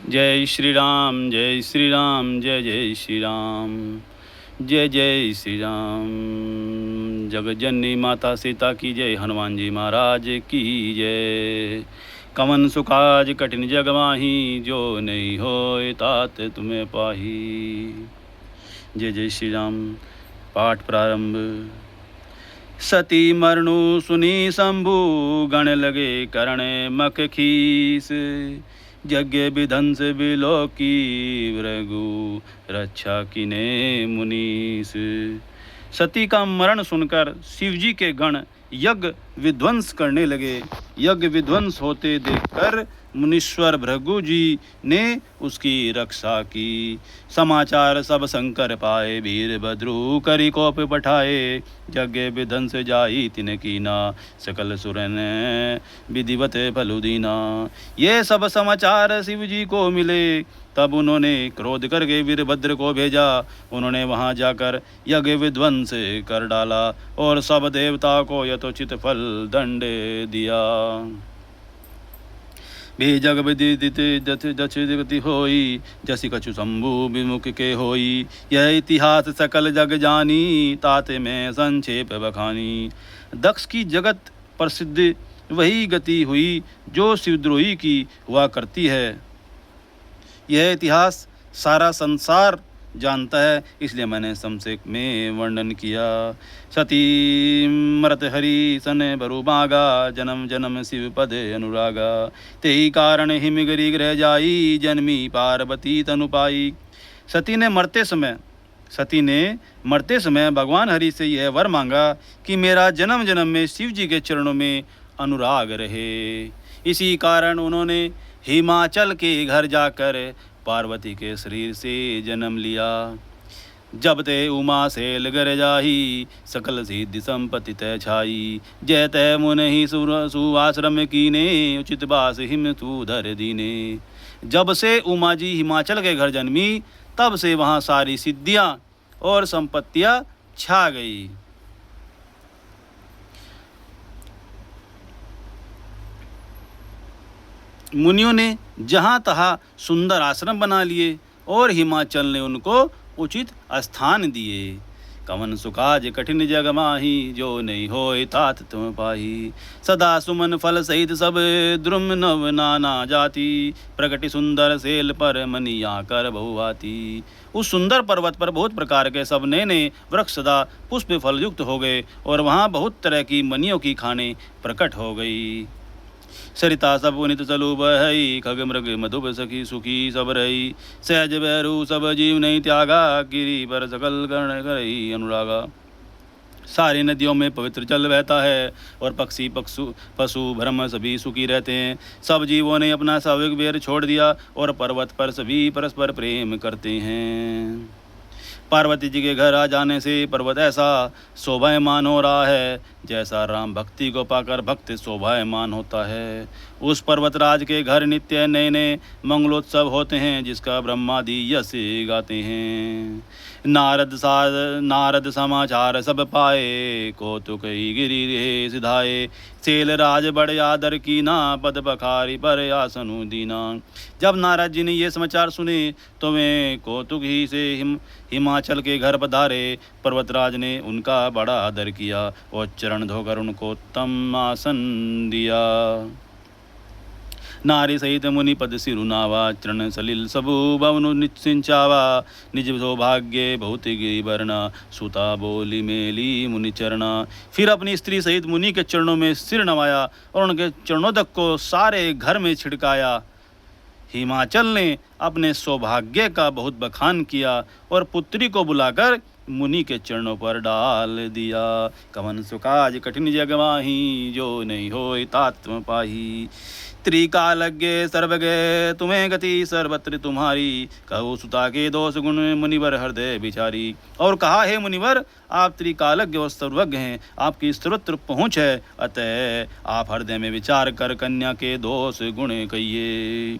जय श्री राम, जय श्री राम, जय जय श्री राम, जय जय श्री राम। जगत जननी माता सीता की जय, हनुमान जी महाराज की जय। कवन सुकाज कठिन जग माही, जो नहीं होए तात तुम्हें पाही। जय जय श्री राम। पाठ प्रारंभ। सती मरनु सुनी शंभु, गण लगे करण मख खीस। यज्ञ विध्वंस बिलोकी, भृगु रक्षा किने मुनीस। सती का मरण सुनकर शिवजी के गण यज्ञ विध्वंस करने लगे। यज्ञ विध्वंस होते देखकर मुनीश्वर भृगु जी ने उसकी रक्षा की। समाचार सब शंकर पाए, वीरभद्रु करि कोप पठाए। यज्ञ विध्वंस जाई तिन कीना, सकल सुरन विधिवत फलु दीना। ये सब समाचार शिव जी को मिले, तब उन्होंने क्रोध करके वीरभद्र को भेजा। उन्होंने वहां जाकर यज्ञ विध्वंस कर डाला और सब देवता को यथोचित फल दंड दिया। भी जग विदित गति होई, जसी कछु शंभु विमुख के होई। यह इतिहास सकल जग जानी, ताते में संक्षेप बखानी। दक्ष की जगत प्रसिद्ध वही गति हुई जो शिवद्रोही की हुआ करती है। यह इतिहास सारा संसार जानता है, इसलिए मैंने संक्षेप में वर्णन किया। सती मरत हरि सन बरु मागा, जन्म जन्म शिव पद अनुरागा। तेहि कारण हिमगिरि ग्रह जाई, जन्मी पार्वती तनु पाई। सती ने मरते समय भगवान हरि से यह वर मांगा कि मेरा जन्म जन्म में शिव जी के चरणों में अनुराग रहे। इसी कारण उन्होंने हिमाचल के घर जाकर पार्वती के शरीर से जन्म लिया। जब ते उमा सेल गर जाही, सकल सिद्धि संपत्ति तय छाई। जय तय मुनि सुआश्रम कीने, उचित बास हिम तू धर दीने। जब से उमा जी हिमाचल के घर जन्मी, तब से वहाँ सारी सिद्धियाँ और संपत्तियाँ छा गई। मुनियों ने जहाँ तहाँ सुंदर आश्रम बना लिए और हिमाचल ने उनको उचित स्थान दिए। कवन सुकाज कठिन जग माही, जो नहीं होए तात तुम पाही। सदा सुमन फल सहित सब द्रुम नव नाना जाति। प्रगति सुंदर सेल पर मनिया कर बहुआती। उस सुंदर पर्वत पर बहुत प्रकार के सब नए वृक्ष सदा पुष्प फल युक्त हो गए और वहाँ बहुत तरह की मनियों की खाने प्रकट हो गई। सरिता सब पुनित चलु बहई, खग मृग मधुप सखी सुखी सब रही। सहज बैरु सब जीव नहीं त्यागा, गिरी पर सकल कर्ण करई अनुरागा। सारी नदियों में पवित्र जल बहता है और पक्षी पशु भ्रम सभी सुखी रहते हैं। सब जीवों ने अपना स्वाभाविक बैर छोड़ दिया और पर्वत पर सभी परस्पर प्रेम करते हैं। पार्वती जी के घर आ जाने से पर्वत ऐसा शोभायमान हो रहा है, जैसा राम भक्ति को पाकर भक्त शोभायमान होता है। उस पर्वतराज के घर नित्य नए नए मंगलोत्सव होते हैं, जिसका ब्रह्मादि यश गाते हैं। नारद समाचार सब पाए, कौतुक गिरि रे सिधाए। सेल राज बड़े आदर की ना, पद बखारी पर आसनु दीना। जब नारद जी ने ये समाचार सुने तो वे कौतुक ही से हिमाचल के घर पधारे। पर्वतराज ने उनका बड़ा आदर किया और चरण धोकर उनको उत्तम आसन दिया। नारी सहित मुनि पद सिरुनावा, चरण सलिल सबु भवनु निश्चिंचावा। निज सौभाग्य बहुत गिरि बरना, सुता बोली मेली मुनि चरना। फिर अपनी स्त्री सहित मुनि के चरणों में सिर नवाया और उनके चरणोदक को सारे घर में छिड़काया। हिमाचल ने अपने सौभाग्य का बहुत बखान किया और पुत्री को बुलाकर मुनि के चरणों पर डाल दिया। कवन सुकाज कठिन जग माही, जो नहीं होए तात तुम पाही। त्रिकालज्ञ सर्वज्ञ तुम्हें गति सर्वत्र तुम्हारी, कहो सुता के दोष गुण मुनिवर हृदय विचारी। और कहा है मुनिवर, आप त्रिकालज्ञ और सर्वज्ञ हैं, आपकी सर्वत्र पहुँच है, अतः आप हृदय में विचार कर कन्या के दोष गुण कहिए।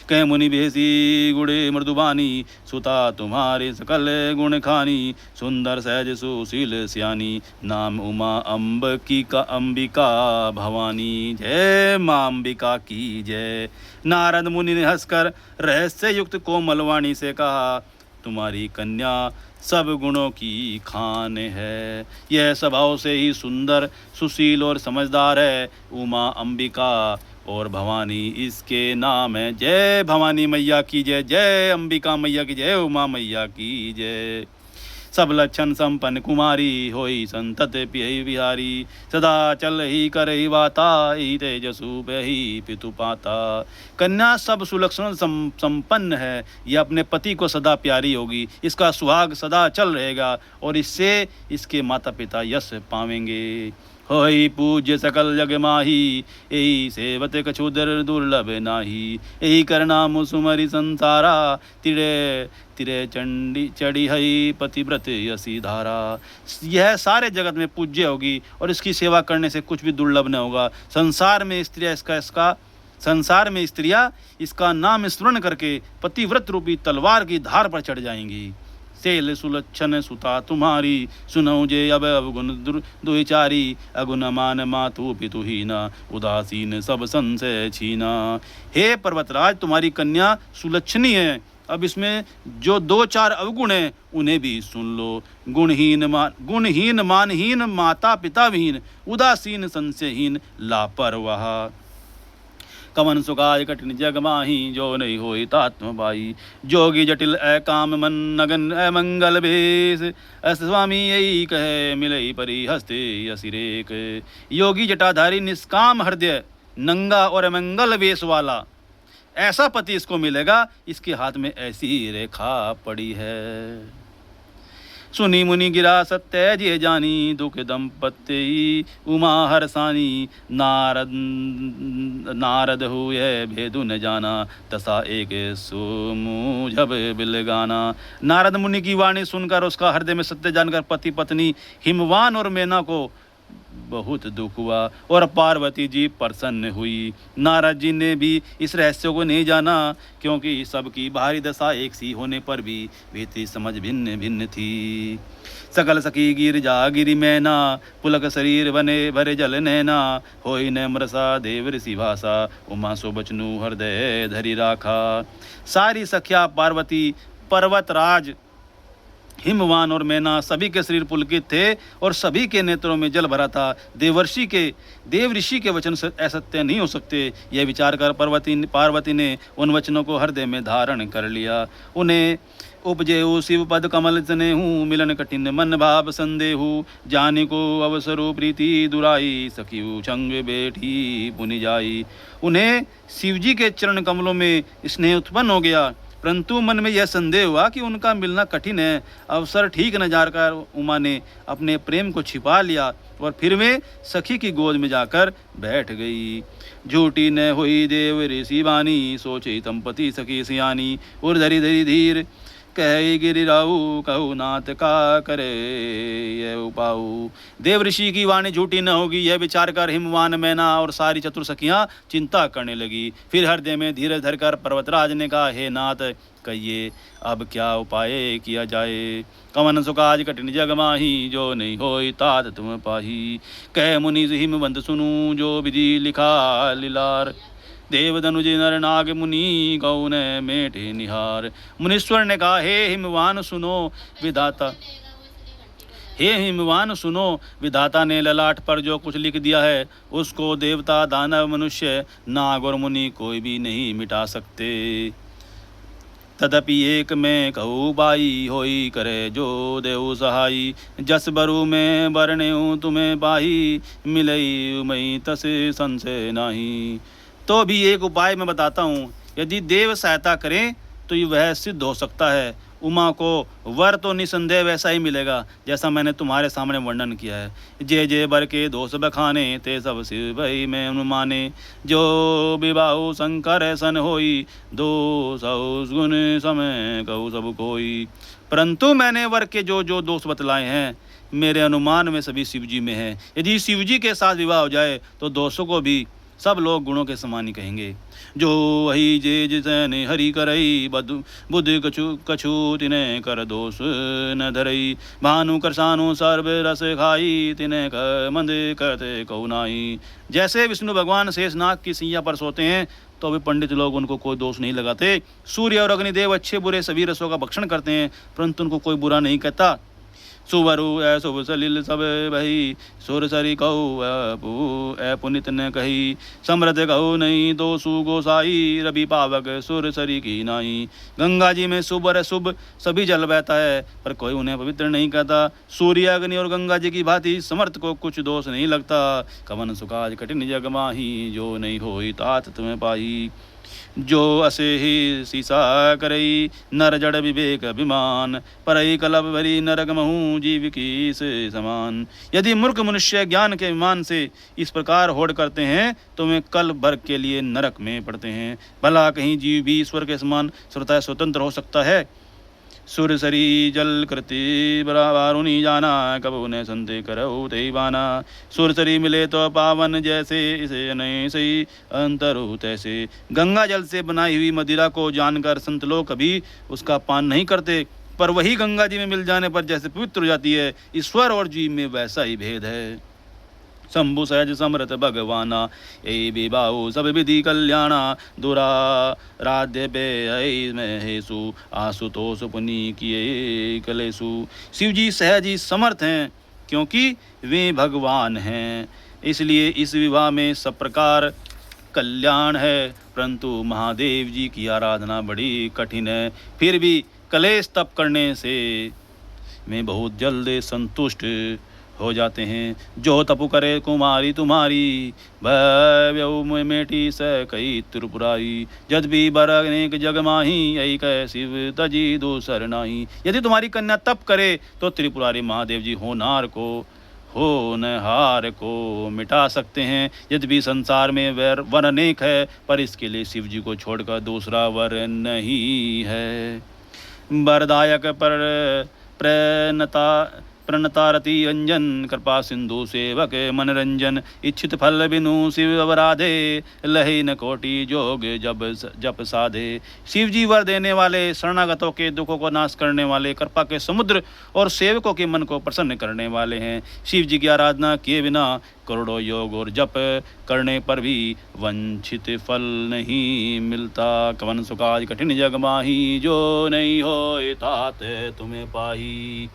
कह मुनि बेसी गुड़े मृदुबानी, सुता तुम्हारे सकल गुण खानी, सुंदर सहज सुशील सियानी, नाम उमा अम्बिकी का अंबिका भवानी। जय माँ अंबिका की जय। नारद मुनि ने हंसकर रहस्य युक्त कोमल वाणी से कहा, तुम्हारी कन्या सब गुणों की खान है, यह स्वभाव से ही सुंदर सुशील और समझदार है। उमा अंबिका और भवानी इसके नाम है। जय भवानी मैया की जय, जय अंबिका मैया की जय, उमा मैया की जय। सब लक्षण संपन्न कुमारी, होई संतत पियई बिहारी, सदा चल ही कर ही वाता, ही तेजसु ही पितु पाता। कन्या सब सुलक्षण संपन्न है, यह अपने पति को सदा प्यारी होगी, इसका सुहाग सदा चल रहेगा और इससे इसके माता पिता यश पावेंगे। होई पूज्य सकल जग माही, यही सेवत कछु दुर्लभ नाही, यही करना मुसुमरी संसारा, तिरे तिरे चंडी चढ़ी हई पतिव्रत यसी धारा। यह सारे जगत में पूज्य होगी और इसकी सेवा करने से कुछ भी दुर्लभ न होगा। संसार में स्त्रियां इसका नाम स्मरण करके पतिव्रत रूपी तलवार की धार पर चढ़ जाएंगी। सेल सुलक्षण सुता तुम्हारी, सुनौ जे अब अवगुण दुहिचारी, अगुण मान मातु पितु हीना, उदासीन सब संशय छीना। हे पर्वतराज, तुम्हारी कन्या सुलक्षणी है, अब इसमें जो 2-4 अवगुण हैं उन्हें भी सुन लो। गुणहीन मानहीन माता पिता विहीन, उदासीन संशयहीन लापरवाह। कवन सुकाज कठिन जग माही, जो नहीं होई तात्म बाई, जोगी जटिल काम मन नगन मंगल भेष, अस स्वामी यही कहे मिलई परी हस्ते यसिरेक। योगी जटाधारी निष्काम हृदय नंगा और मंगल वेश वाला ऐसा पति इसको मिलेगा, इसके हाथ में ऐसी रेखा पड़ी है। सुनी मुनि गिरा सत्य जे जानी, दुख दंपत्ति उमा हरसानी, नारद हुए भेदु न जाना, तसा एक सुमुझब बिलगाना। नारद मुनि की वाणी सुनकर उसका हृदय में सत्य जानकर पति पत्नी हिमवान और मेना को बहुत दुख हुआ और पार्वती जी प्रसन्न हुई। नारद जी ने भी इस रहस्य को नहीं जाना, क्योंकि सबकी बाहरी दशा एक सी होने पर भी भीतरी समझ भिन्न भिन्न थी। सकल सखी गिर जा गिरी मैना, पुलक शरीर बने भरे जल नैना, होई न मृषा देव ऋषि भाषा, उमा सो बचनु हृदय धरि राखा। सारी सखिया पार्वती, पर्वतराज, हिमवान और मैना सभी के शरीर पुलकित थे और सभी के नेत्रों में जल भरा था। देव ऋषि के वचन असत्य नहीं हो सकते, यह विचार कर पार्वती ने उन वचनों को हृदय में धारण कर लिया। उन्हें उपजेहु शिव पद कमल स्नेहु, मिलन कठिन मन भाव संदेहु, जाने को अवसरु प्रीति दुराई, सखियु छंग बैठी पुनि जाई। उन्हें शिवजी के चरण कमलों में स्नेह उत्पन्न हो गया, परंतु मन में यह संदेह हुआ कि उनका मिलना कठिन है। अवसर ठीक न जाकर उमा ने अपने प्रेम को छिपा लिया और फिर वे सखी की गोद में जाकर बैठ गई। झूठी न हुई देव ऋषि वाणी, सोचे तंपति सखी सियानी, उर धरी धरी धीर कह गिरिराऊ, कहू नाथ का करे यह उपाऊ। देव ऋषि की वाणी झूठी न होगी, यह विचार कर हिमवान मैना और सारी चतुर सखियां चिंता करने लगी। फिर हृदय में धीरज धरकर पर्वतराज ने कहा, हे नाथ, कहिए अब क्या उपाय किया जाए। कवन सुकाज कठिन जग माही, जो नहीं होई तात तुम पाही, कह मुनि हिमवंत सुनू, जो विधि लिखा लीलार। देव धनुज नर नाग मुनि, गौन मेटे निहार। मुनीश्वर ने कहा, हे हिमवान सुनो, विधाता ने ललाट पर जो कुछ लिख दिया है उसको देवता दानव मनुष्य नाग और मुनि कोई भी नहीं मिटा सकते। तदपि एक में कहू बाई, होई करे जो देहु सहाई, जस बरु में बरनेऊ तुम्हें पाही, मिलई मई तस संशय नाही। तो भी एक उपाय मैं बताता हूँ, यदि देव सहायता करें तो ये वह सिद्ध हो सकता है। उमा को वर तो निसंदेह वैसा ही मिलेगा जैसा मैंने तुम्हारे सामने वर्णन किया है। जे जे बर के दोष बखाने, ते सब शिव भई में अनुमाने, जो विवाहु शंकर सन होई, दो सौ गुण समय कहू सब कोई। परंतु मैंने वर के जो जो दोष बतलाए हैं मेरे अनुमान में सभी शिवजी में है। यदि शिवजी के साथ विवाह हो जाए तो दोषों को भी सब लोग गुणों के समान ही कहेंगे। जो वही जे जितने हरि करई बुद्ध कछु कछु तिने कर दोष न धरई। भानु करसानु सर्व रस खाई तिने कर मंद करते कौ नाई। जैसे विष्णु भगवान शेषनाग की सैया पर सोते हैं तो भी पंडित लोग उनको कोई दोष नहीं लगाते। सूर्य और अग्निदेव अच्छे बुरे सभी रसों का भक्षण करते हैं परंतु उनको कोई बुरा नहीं कहता। सुवरु ऐ शुभ सलिल सब बही सुर सरी कहु ऐ पुनित न कही। समृद्ध कहु नहीं तो सुगोसाई रवि पावक सुर सरी की नाई। गंगा जी में शुभ और शुभ सभी जल बहता है पर कोई उन्हें पवित्र नहीं कहता। सूर्य अग्नि और गंगा जी की भांति समर्थ को कुछ दोष नहीं लगता। कवन सुकाज कठिन जग माही जो नहीं होई तात तुम्हें पाई। जो असे ही सीसा करई नर जड़ विवेक अभिमान परई कलब भरी नरक महू जीव की से समान। यदि मूर्ख मनुष्य ज्ञान के अभिमान से इस प्रकार होड़ करते हैं तो वे कल भर के लिए नरक में पड़ते हैं। भला कहीं जीव भी ईश्वर के समान स्वतः स्वतंत्र हो सकता है। सुर सरी जल कृति वारुणी जाना कब उन्हें संते करो ते बाना। सुर सरी मिले तो पावन जैसे इसे नहीं सही अंतरु तैसे। गंगा जल से बनाई हुई मदिरा को जानकर संत लोग कभी उसका पान नहीं करते पर वही गंगा जी में मिल जाने पर जैसे पवित्र हो जाती है। ईश्वर और जीव में वैसा ही भेद है। शंभु सहज समृत भगवाना ए विबाहु सब विधि कल्याणा। दुरा राध्य में हेसु आशुतोष पुनि किए कलेसु। शिव जी सहज ही समर्थ हैं क्योंकि वे भगवान हैं इसलिए इस विवाह में सब प्रकार कल्याण है। परंतु महादेव जी की आराधना बड़ी कठिन है फिर भी कलेश तप करने से वे बहुत जल्द संतुष्ट हो जाते हैं। जो तपु करे कुमारी तुम्हारी भयउ मेटी स कई त्रिपुरारी। जद भी बर अनेक जग माही ऐ कै शिव तजी दूसर नाही। यदि तुम्हारी कन्या तप करे तो त्रिपुरारी महादेव जी होनार को होनहार को मिटा सकते हैं। यदि भी संसार में वर अनेक है पर इसके लिए शिव जी को छोड़कर दूसरा वर नहीं है। वरदायक पर प्रणतारति अंजन कृपा सिंधु सेवक मनरंजन। इच्छित फल बिनु शिव अवराधे लही न कोटि जोग जप साधे। शिव जी वर देने वाले शरणागतों के दुखों को नाश करने वाले कृपा के समुद्र और सेवकों के मन को प्रसन्न करने वाले हैं। शिव जी की आराधना किए बिना करोड़ों योग और जप करने पर भी वंचित फल नहीं मिलता। कवन सुकाज कठिन जग माही जो नहीं होए तात तुम्हें पाही।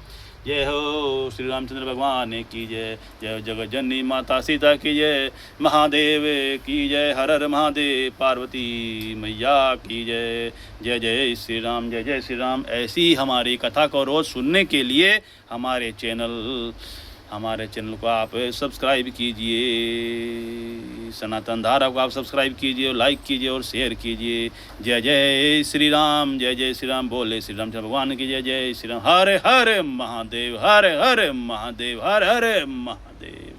जय हो श्री रामचंद्र भगवान की जय। जय जगत जननी माता सीता की जय। महादेव की जय। हर हर महादेव। पार्वती मैया की जय। जय जय श्री राम। जय जय श्री राम। ऐसी हमारी कथा को रोज़ सुनने के लिए हमारे चैनल को आप सब्सक्राइब कीजिए। सनातन धारा को आप सब्सक्राइब कीजिए, लाइक कीजिए और शेयर कीजिए। जय जय श्री राम। जय जय श्री राम। बोले श्री रामचंद्र भगवान की जय। जय श्री राम। हर हर महादेव। हर हर महादेव। हर हर महादेव।